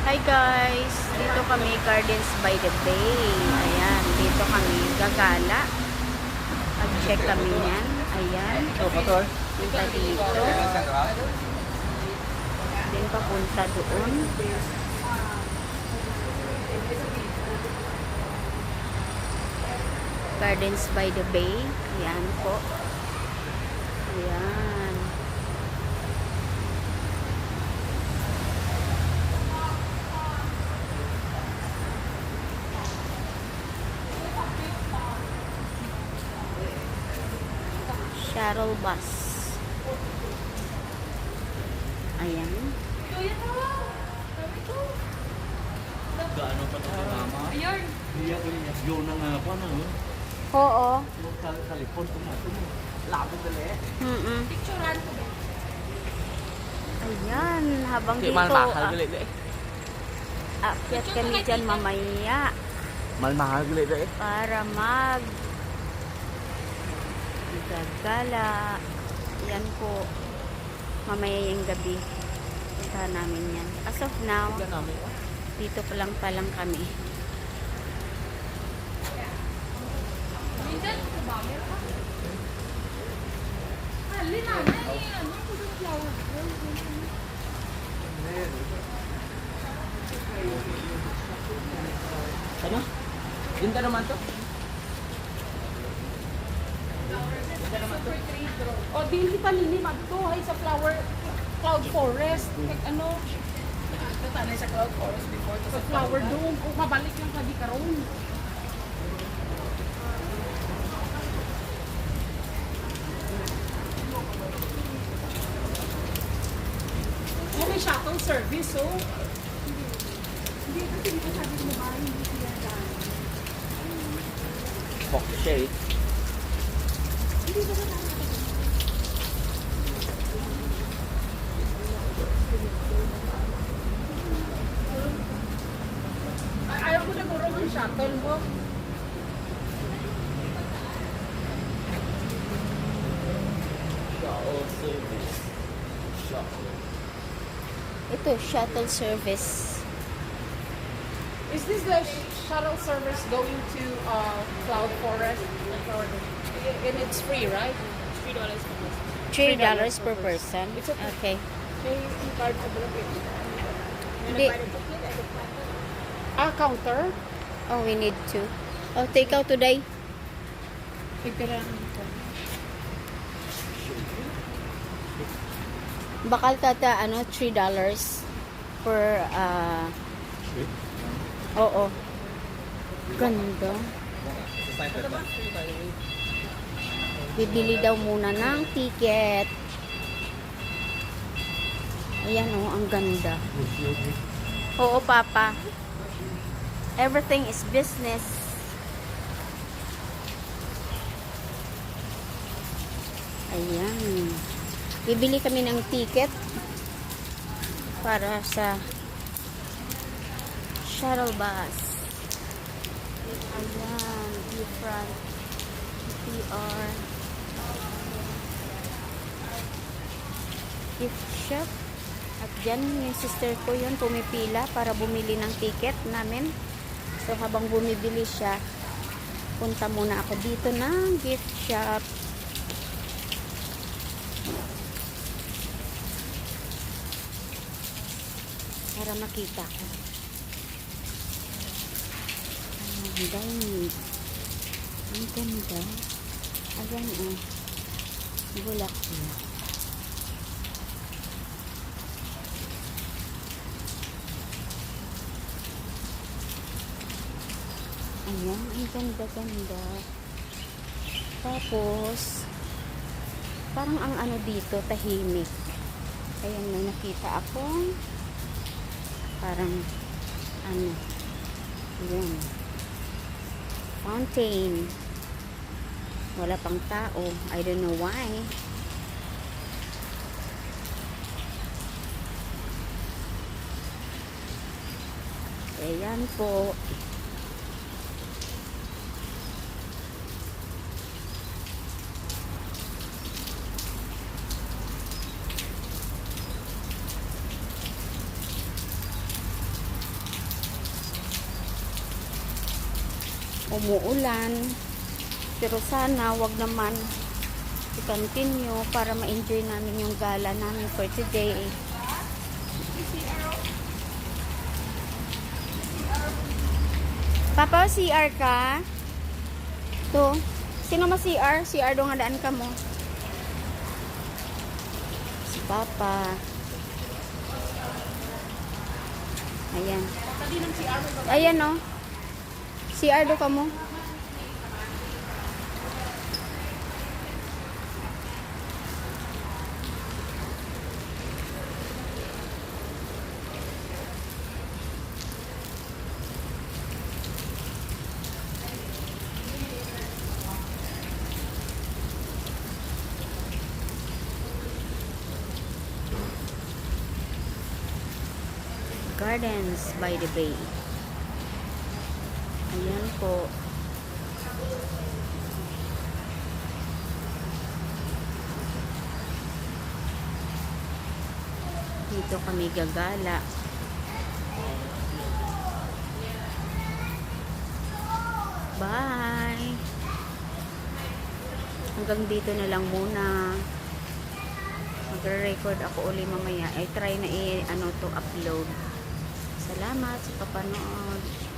Hi guys! Dito kami Gardens by the Bay. Ayan, dito kami gagala. Mag-check kami yan. Ayan. Punta dito. Then papunta doon. Gardens by the Bay. Ayan po. Ayan. Shuttle bus. Ayan. Gaano pa ito mama? Ayun. Iya ko niya. Yun na nga po na. Oo. Yung kalipon ko na ito. Lapit dali. Picturean ko ba? Ayan. Habang Di dito. mahal dali dali. Akyat kami dyan mamaya. Mahal dali dali. Para mag gagala. Yan po. Mamaya yung gabi. Puntahan namin yan. As of now, dito pa lang kami. Ano? Ganda naman to. O, di pa lilimag to ay sa cloud forest. Ano? Tanay sa Cloud Forest before to Sa flower dome. O, mabalik lang kadi karon. Oh, may shuttle service, oh. Hindi kasi hindi sabi mo ba, hindi sila dahil. Fox shade. Hindi ba ba natin? Ayaw ko na guro ng shuttle mo. Shuttle service. Shuttle. Ito, shuttle service. Is this the shuttle service going to Cloud Forest? And it's free, right? $3 per person. $3 per person. It's okay. Okay. May card sa bulak. Hindi. Counter? Oh, we need to. Oh, take out today. Bakal tata, ano, $3 per, oo. Ganda. Bibili daw muna ng ticket. Ayan, oh, ang ganda. Oo, Papa. Everything is business. Ayan. Bibili kami ng ticket para sa shuttle bus. Ayan. Different PR gift shop. At dyan yung sister ko yun pumipila para bumili ng ticket namin. So habang bumibili siya, punta muna ako dito ng gift shop. Para makita ko. Ang dami. Ang ganda. Ayan oh. Bulaklak. Ayan, ang ganda-ganda. Tapos, parang ang ano dito, tahimik. Ayan, may nakita ako. Parang, ano, ayan. Fountain. Wala pang tao. I don't know why. Ayan po. umuulan. Pero sana wag naman i-continue para ma-enjoy namin yung gala namin for today. Papa, CR ka? To. Sino ma CR? CR do nga daan ka mo. Si Papa. Ayan. Ayan no. CR do ka mo. Gardens by the Bay. Ayan po. Dito kami gagala. Bye! Hanggang dito na lang muna. Magre-record ako uli mamaya. I try na to upload. Salamat sa papanood.